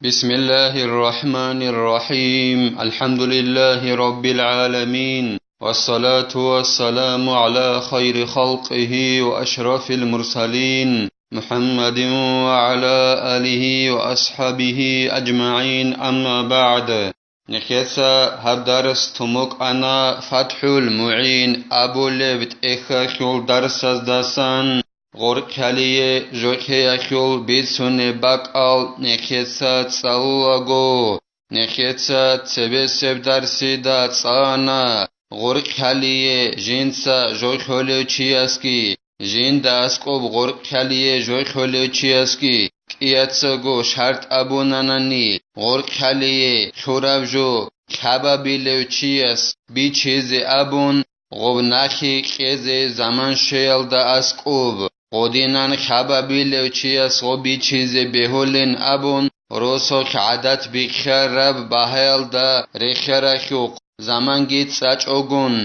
بسم الله الرحمن الرحيم الحمد لله رب العالمين والصلاة والسلام على خير خلقه وأشرف المرسلين محمد وعلى آله وأصحابه أجمعين أما بعد نخيسا هدرس تمك أنا فتح المعين أبو لبت إخاخل درس داسان غوركاليه جوكي أخيول بيتسوني باقال نخيتسا تساوغو نخيتسا تسبسب درسي دا تسانا غوركاليه جينسا جوكوليو چياسكي جين داسكوب غوركاليه جوكوليو چياسكي كياتساغو شرط أبوناناني غوركاليه شورابجو كابابيليو چياس بيچيزي أبون غوب ناخي كيزي زمان شيل دا أسكوب قدینان خبابیل چیاس غبی چیز بهولن ابون روسو عادت بخرب بهال دا رخرخوق زمان گیت سچ اوگون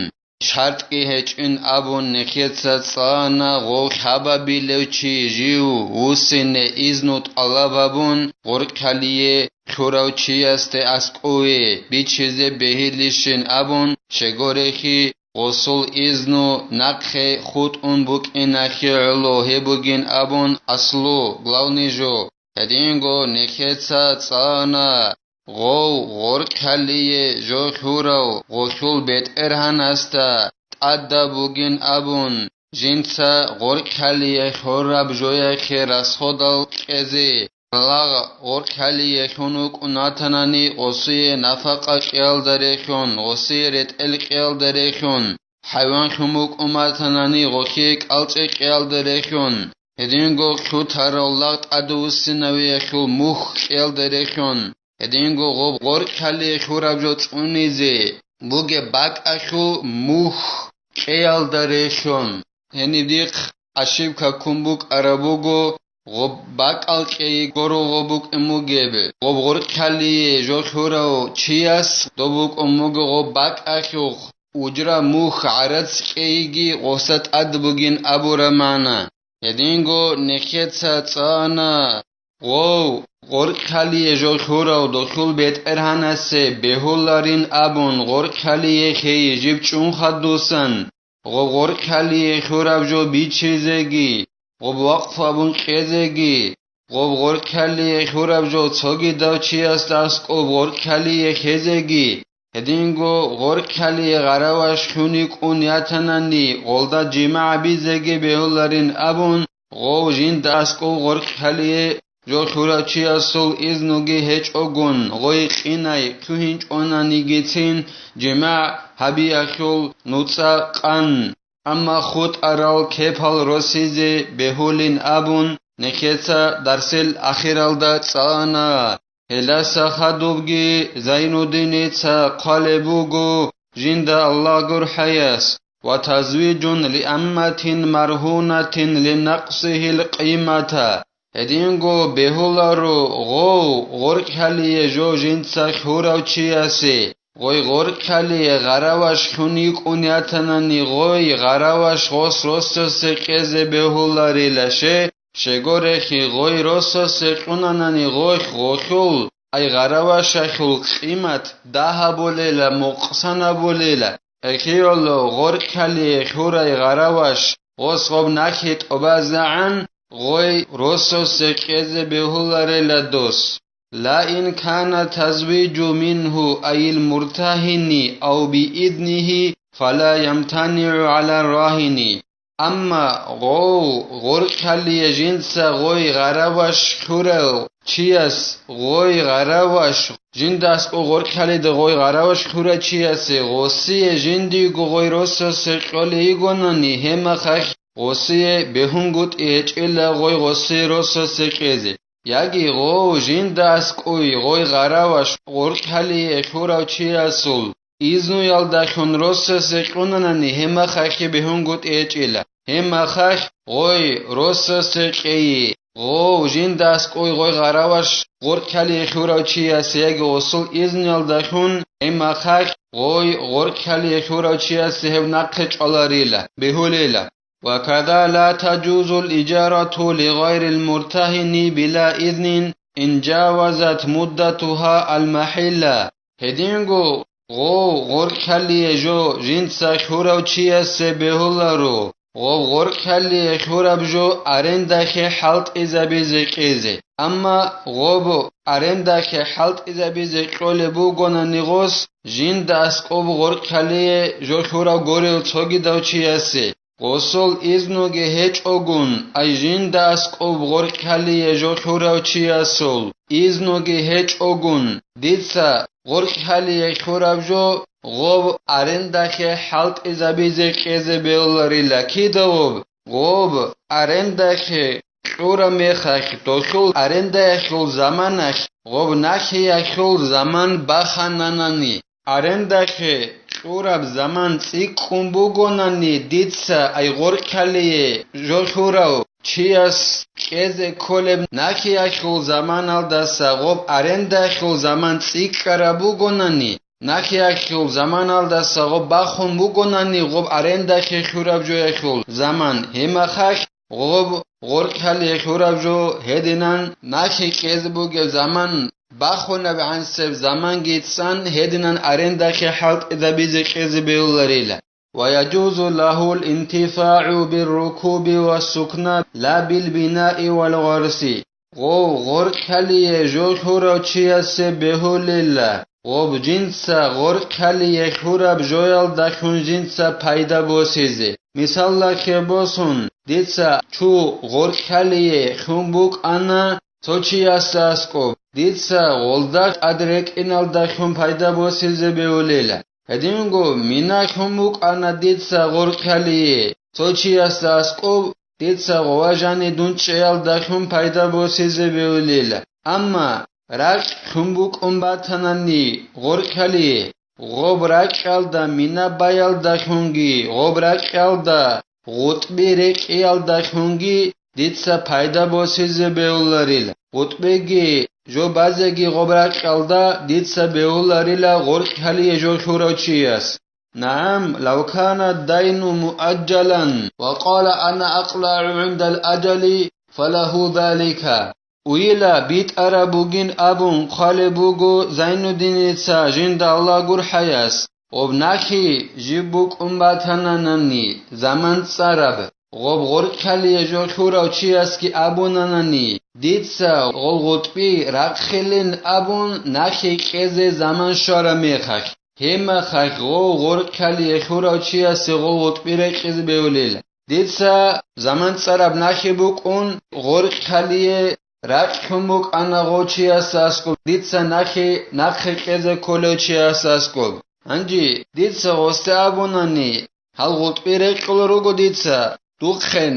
شرط کی هچین ابون نخیت سانا غو خبابیل چی جیو وسن ایزنوت علابون غرکلیه خوراو چیاست اسکوی بی چیز بهیلیشن ابون شگورخی غسل إذنو نقخ خود اون بوك إنخي علوه بوگين أبون أصلو بلاونيجو هدينغو نخيتسا تسانا غو غورك حليه جو خوراو غسل بيت إرهان استا تأدى بوگين أبون جنسا غورك حليه خوراب جويا خيراس خودال كزي لاغ غوركاليه خونوك اوناتناني غوسي نفقا قيال داريخون غوسي رتل قيال داريخون حيوان خموك اماتناني غوكيك الچي قيال داريخون هدينغو خو تارولات ادوسي نوي خو مخ قيال داريخون هدينغو غوب غوركاليه خورابجو تونيزي بوگه باك اخو مخ قيال داريخون هني ديق اشيبكا كومبوك عربوگو غب باك الكي غورو غبوك اموگيبه غب غوركاليه جوخوراو چياس دوبوك اموگ غب باك اخيوخ وجرا موخ عرض كيگي غوست ادبوگين ابو رمانا يدينغو نخيتسا تسانا غو غوركاليه جوخوراو دخول بيت ارهانسه بهولارين ابون غوركاليه خي جيب چون خدوسن غب غوركاليه خورابجو بيچيزگي غب وقف ابون خيزگي غب غوركاليه خورابجو څوگي داوچي است اسکو غوركاليه خيزگي هدينغو غوركاليه غراواش خونيك اونياتناني غولدا جماع بيزگي بهولارين ابون غو جين داسکو غوركاليه جو خورچي اسول ازنوگي هچ اوگون غوي قيناي كوهينچ اوناني گيتين جماع حبي اخول نوصا قان اما خود ارال كيبال روسيزي بهولين ابون نخيتسا درسل اخيرالدا تسانا هلاسا خدوبگي زينو دينيتسا قالبوگو جند الله گر حياس وتزويج لأمة مرهونة لنقصه القيمة هدينغو بهولارو غو غوركاليه جو جنسا خوراو چياسي غوي غوركاليه غراواش خونيك اونياتناني غوي غراواش غوس روسو سقيزه بهولاري لشه شگورخي غوي روسو سقوناناني غوي غوخول اي غراواش خول قيمت ده بوليلا مقصنا بوليلا اخيولو غوركاليه خوراي غراواش غوس غوب ناخيت اوبازعن غوي روسو سقيزه بهولاري لدوس لا إن كان تزويج منه أي المرتهن أو بإذنه فلا يمتنع على الراهن أما غوركاليه جنسا غوي غراواش خورو چياس غوي غراواش جنداس او غوركاليه ده غوي غراواش خورا چياس غوسي جندي غوي روسو سقولي گوناني هما خخ غوسي بهونگوت اچلا غوي غوسي روسو سقيزه ياگي غو جنداس قوي غوي غراواش غوركاليه خوراو چياسول إذنو يالداخون روسو سقوناناني هما خخي بهونگوت اچلا هما خخ غوي روسو سقيه غو جنداس قوي غوي غراواش غوركاليه خوراو چياس ياگي غوسول إذنو يالداخون هما خخ غوي غوركاليه خوراو چياس هب نقچ علاريلا بهوليلا وكذا لا تجوز الإجارة لغير المرتهن بلا إذن إن جاوزت مدتها المحلة هدينغو غور خلي جو جنسا خورو چياس بهولارو غور خلي خورب جو أرندخي حلط إذا بزقيزي أما غوب أرندخي حلط إذا بزقول بوغونا نغوص جن داسقوب غور خلي جو خورو غوريو توغي دو چياسي غسل إذنوغي هيچ أغون أي جن داسقوب غور خلي جو خورو چياسول إذنوغي هيچ أغون ديتسا غور خلي خورب جو غوب أرندخي حلط إذا بزقيزي بيولاري لكي دوب غوب أرندخي خورا ميخاخ توخول أرندخي زمانخ غوب نخي خول زمان بخاناناني أرندخي خورب زمان تيكون بوغوناني ديتسا أي غور خلي جو خوراو چیاس کیزه کلب نخی اخول زمان الدسا غوب أرندخي زمان تيكرا بوغوناني نخی اخول زمان الدسا غوب بخون بوغوناني غوب أرندخي خورب جو اخول زمان همخخ غوب غور خلي خورب جو هدنان نخی کیز بوغ زمان بخونه بعنسب زمان گیتسان هدنان أرندخي حلط إذا بزقيز بيولاريلا ويجوز له الانتفاع بالركوب والسكنى لا بالبناء والغرس غور خلي جو خورو چياس بهوليلا غوب جنسا غور خلي خورب جويل دخون جنسا پايدا بوسيزي مثال خبوسون ديتسا چو غور خلي خنبوك انا تو چياس اسكو ديتسا غولداق ادرك انال دخون پايدا بوسيزي بهوليلا هدينغو مينا خنبوك انا ديتسا غور خلي تو چياس اسكو ديتسا غواجاني دون چيال دخون پايدا بوسيزي بهوليلا اما راك خنبوك امباتناني غور خلي غوب راكال دا مينا بايال دخونگي غوب راكال دا غطبي ريكيال دخونگي ديتسا پايدا بوسيزي بهولاريلا غطبيگي جو بازيگي غوب راكال دا ديتسا بهولاريلا غور خلي جو خورو چياس نعم لو كان الدين مؤجلا وقال أنا أقلع عند الأجل فله ذلك ويلا بيت أرابوغين أبون قالبوغو زين الدين تسا جند الله غور حياس وبناخي جيبوك أمباتنانني زمان تسارب غوب غور خلي جو خورو چياس كي أبونانني ديتسا غول غطبي رقخلين أبون ناخي كيزي زمان شارا ميخاك هما خاك غور خلي خورو چياس غول غطبي رقخز بيوليل ديتسا زمان تسارب ناخي بوك اون غور خلي رقخموك أنا غو چياس اسكو ديتسا ناخي كيزي كولو چياس اسكو انجي ديتسا غوستي أبوناني هل غطبي رقخل روغو ديتسا دوخه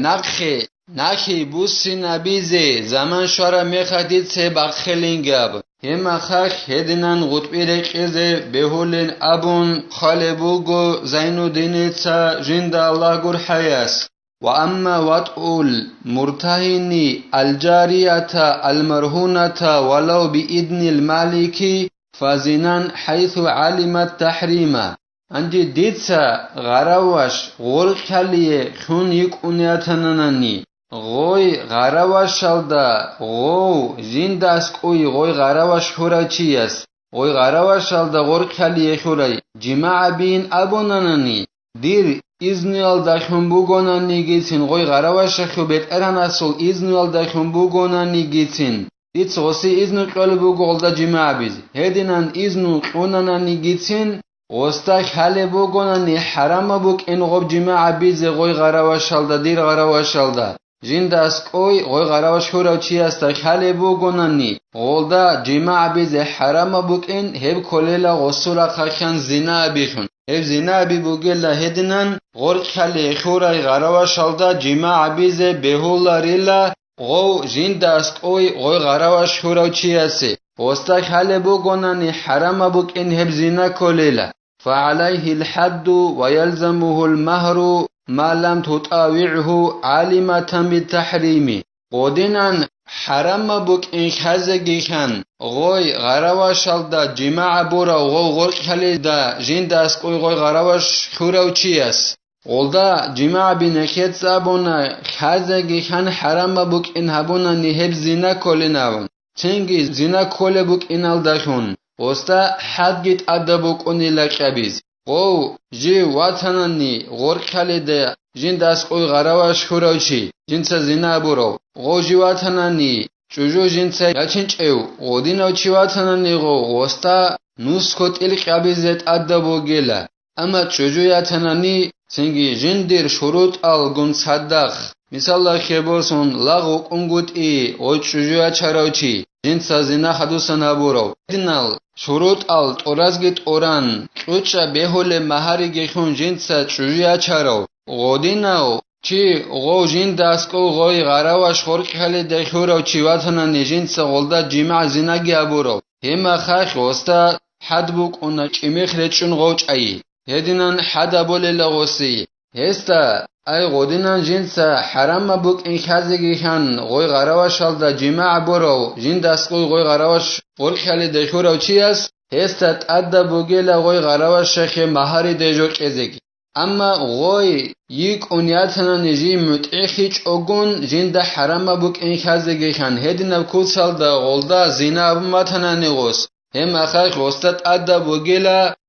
نخي بوسي نبيزي زمان شارا ميخديد سي بخلينگاب هما خاك هدنان غطبي رقيزي بهولين أبون خالبوغو زينو دينيتسا جند الله غور حياس وأما وطء المرتهن الجارية المرهونة ولو بإذن المالك فزنان حيث علم التحريم انجي ديتسا غراوش غور خلي خون يكونياتنانني غوي غراوش شالدا غو زنداس قوي غوي غراوش خورچياس غوي غراوش شالدا غور خلي خوري جماع بين ابونانني دير إذنيال دخون بوغوناني گيتين غوي غراوش خو بيت اران اصول إذنيال دخون بوغوناني گيتين ديتس غوسي إذن قلبو غولدا جماع بيز هدينان إذن قوناناني گيتين غوستاك حالي بوغوناني حرام بوك إن غوب جماع بيز غوي غراوش شالدا دير غراوش شالدا جنداس قوي غوي غراوش خورو چياستاك حالي بوغوناني غولدا جماع بيز حرام بوك إن هب كوليلا غسولا خاكان زنا بيخون هب زنا بيبوغيلا هدنان غور خالي خوري غراوش شالدا جماع بيز بهولا ريلا غو جنداس قوي غوي غراوش خورو چياسي غوستاك حالي بوغوناني حرام بوك إن هب زنا كوليلا فعليه الحد ويلزمه المهر ما لم تطاوعه عالمة بالتحريم قودنان حرام بوك إن خزگي خان غوي غراوش شالدا جماع بورا غور خلي دا جنداس قوي غوي غراوش خورو چياس غولدا جماع بنكت زابونا خزگي خان حرام بوك إن هبونا نهب زنا كولناون تنگی زینا کل بک اینال داشون وستا حد گیت ادبک اونی لقبیز قو جی وطنانی غرق خلیده جین دست قوی غرواش خوراچی جنس زینا برو قو جی وطنانی چوجو جنس یچینچ ایو قودینا چی وطنانی قو وستا نوس کت لقبیزت ادبو گیله اما چوجو یطنانی تنگی جین دیر شروط آل گون صدق مثلا خبرسون لاغو کنگوت ای او چوجو چراوچی جنس زینا حدوسن ابورو دینال شروط آل تورازگیت اوران چوچا بهول مهاری گیخون جنس چوجو چراو قودیناو چی غو جین داسکو غوی غراواش خورک خلی دخورو چی واتنان جنس غلدا جمع زیناگی ابورو هما خاخ وستا حد بوک اونا چیمیخ رچون غوچ ای هدینان حد ابول لغوسی هستا ای غودینان جنس حرام بوک این خازگی خان غوی غراواش الدا جمع برو جین داسکو غوی غراواش خورک خلی دخورو چی است هستا ادب بوگل غوی غراواش شخ مهاری دجور ازگی اما غوی یک اونیاتنا نجی متعخیچ اگون جین ده حرام بوک این خازگی خان هدیناب کوسال دا غلدا زینا ابماتنا نغوس هم اخاق غستت ادب بوگل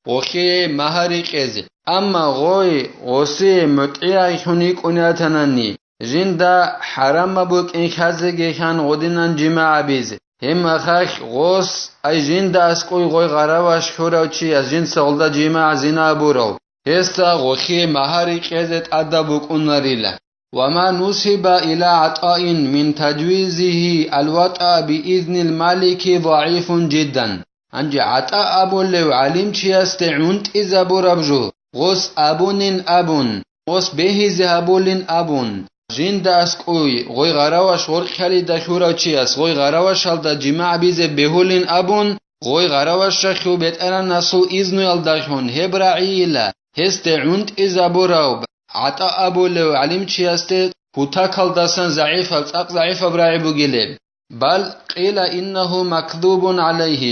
وخی مهاری قزی اما غوی غسی متعی خونیک اونیاتنانی جین دا حرام بوک این خازگی خان غودینان جمع بیزی هم اخاق غس ای جین دا اسکوی غوی غراواش خوراو چی از جین سغلدا جمع زینا برو هستا غخی مهاری قزت ادب بوک اوناریلا وما نسب إلى عطاء من تجويزه الوطأ بإذن المالك ضعيف جدا انج عطا ابول علم چی است عونت از برابجو غس ابون غس بهیز ابولین ابون جین داس کوی غوی غراواش ور خلی دخورا چی است غوی غراواش ال د جمع بیز بهولین ابون غوی غراواش خو بیت انا نسو اذن ال دخون هبرعیلا هست عونت از براوب عطا ابول علم چی است پوتاکل داسن ضعیف ضعیف ابراعی بوگیله بل قيل إنه مكذوب عليه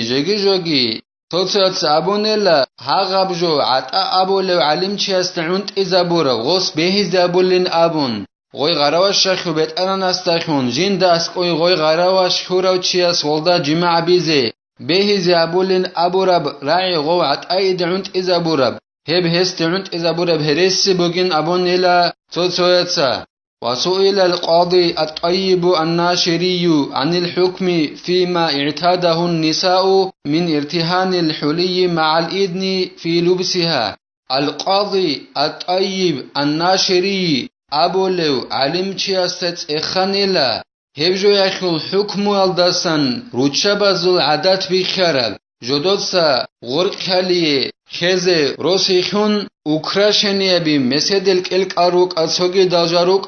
جوجي توتس أبونيلا هاغبجو عطا أبو لو علم چي استعنت إذا بورا غص بهي زابولين أبون غوي غراواش شخو بيت أنا نستخون جين داسك غوي غراواش خوراو چي اس والدا جمع بيزي بهي زابولين أبورب راعي غو عطا إدعنت إذا بورب هب هستعنت إذا بورب هرسي بوغين أبونيلا توتسا وسئل القاضي الطيب الناشري عن الحكم فيما اعتاده النساء من ارتهان الحلي مع الإذن في لبسها القاضي الطيب الناشري أبو لو علم چياست اخانيلا هبجو يخل حكم الدسن روچبازل عادت بخيرل جدوسا غرق خليه خزه روسيخون اوکراشنیابی مسدل کلک آروک اتسوگی دالجاروک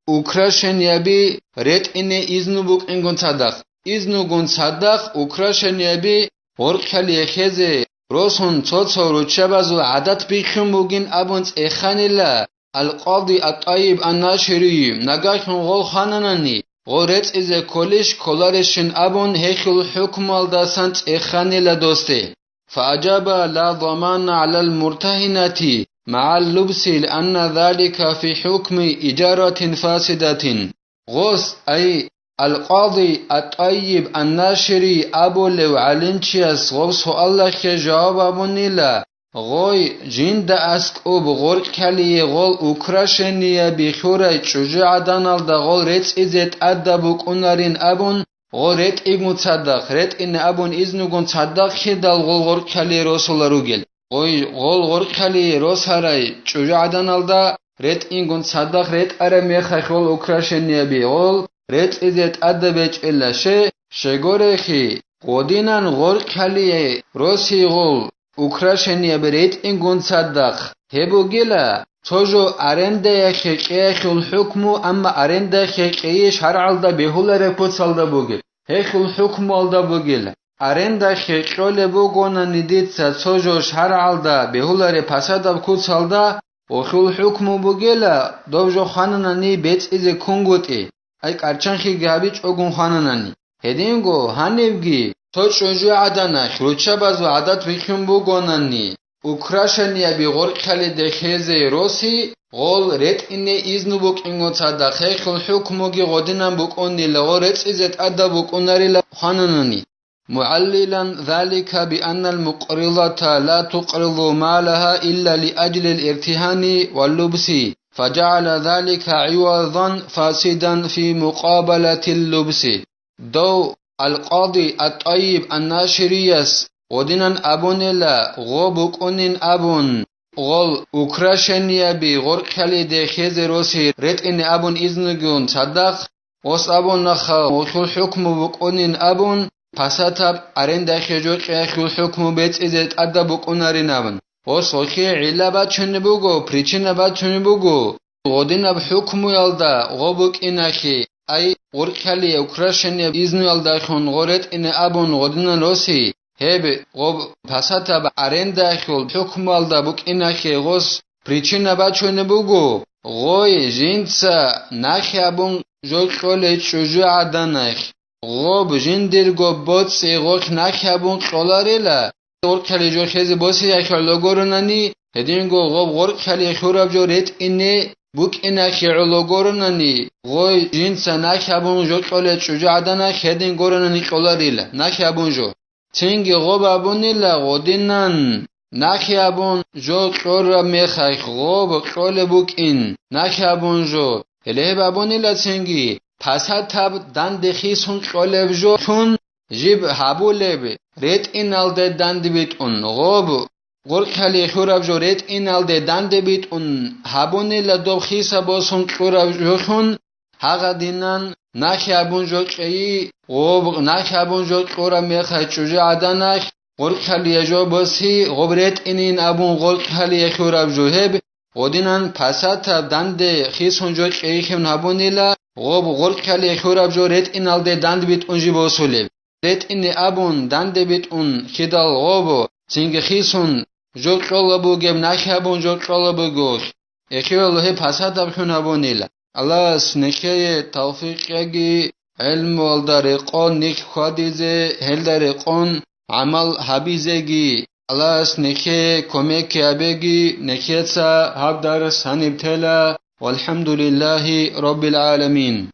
اوکراشنیابی رت اینه ایزنو بوک انگون صدق ایزنو گون صدق اوکراشنیابی ورق خلی خزه روسون توتو روچبازو عادت بیخون بوگین ابونس اخانیلا القاضي الطيب الناشري نگاهون غول خانانانی غورت از کلش کلارشن ابون هیخل حکم الداسنت اخانیلا دوسته فأجاب لا ضمان على المرتهنة مع اللبس لأن ذلك في حكم إجارة فاسدة غوث أي القاضي الطيب الناشري أبو لو علنشيس غوث الله جواب أبونيلا غوي جند أسك أب غور كالي غول أكراشنية بخورة شجاع دانال دا غول ريتس إزت أدبوك أنارين أبون غورت ایگو صدق رت این ابون ایزنو گون صدق خدال غول کلی رسول روگل غول غور کلی رس هرای چوجا عدن الدا رت این گون صدق رت اره میخ غول اوکراشنیه بی غول رت ازت ادبچ الشه شگوره خی قدینن غور کلی رسی غول اوکراشنیه برت این گون صدق هبو گلا توجو ارنده خیقه خل حکمو اما ارنده خیقه شرع الدا بهول رپوت سالدا بوگل هخل حکم الدا بوگل ارنده خیقه بوگونا ندید سا توجو شرع الدا بهول رپاسادا بکوت سالدا و خل حکمو بوگل دوجو خاننانی بیت از کنگوتی ای کرچن خی گابیچ اگون خاننانی هدینگو هنیبگی تو چوجو عدنه خروچه بازو عدد بخیم بوگونانی Ukrashania bi gorkhali de kheze rosi gol ret inne iznu buk ingoca da khekhl hukmugi godinan buk onni lagoret izet adabuk onarila khananani معللا ذلك بأن المقرضة لا تقرض مالها إلا لأجل الارتهان واللبس فجعل ذلك عوضا فاسدا في مقابلة اللبس دو القاضي الطيب الناشريس ودينان أبونيلا غوبك أنين أبون غول أوكراشنيا بي غوركالي دي خيزي روسي ريت إني أبون إذنجون صدق وس أبون نخا وخل حكم بك أنين أبون فساتب أرندا خجوك خل حكم بيت إزت أدبك أنارين أبون وس وخي علابا چنبوغو پريچنبا چنبوغو غودينا بحكم يالدا غوبك إناخي أي غوركالي أوكراشنيا إذن يالدا خون غورت إني أبون غودينا روسي هب غوب فساتب أرندا خل حكم يالدا بك إناخي غوس причина чөнебугу гой жинца нахябун жоколе чужу аданах гоб жиндирго боци гок нахябун коларела оркали жохези боси якалогорунани hedingo gob gorkali khurab joret inne buk inakhi logorunani goi jinsa nahябун jokole чужу adanach hedingorunani kolarela nahябун jo tingi gob abunila godinan نخیابون جو قرر میخای خوب قول بوک این نخیابون جو هله بابونی لاتنگی پس تب دند خیسون قولب جو چون جیب حبولب ریت این الده دند بیت اون غوب قرکلی خورب جو ریت این الده دند بیت اون حبونی لدوب خیسا باسون قرب جو چون حقا دینن نخیابون جو قیی غوب نخیابون جو قرر میخای چوجه عدنخ غرقلی جو بسی غبرت اینین ابون غرقلی خوراب جوهب ودینن پسات دند خیسون جو ایخم نبونیلا غب غرقلی خوراب جو رت اینالده دند بیت اونجی بوسوله رت این ابون دند بیت اون خدال غب سینگ خیسون جو قلبو گم نخابون جو قلبو گوش اخیرالله پسات ابخون نبونیلا الله سنکه توفیق یگی علم والدارقون نیک خادیزه هلدارقون عمل حبیزگی الله نکه کمک ابگی نکیتسا هب درس هنبتلا والحمد لله رب العالمين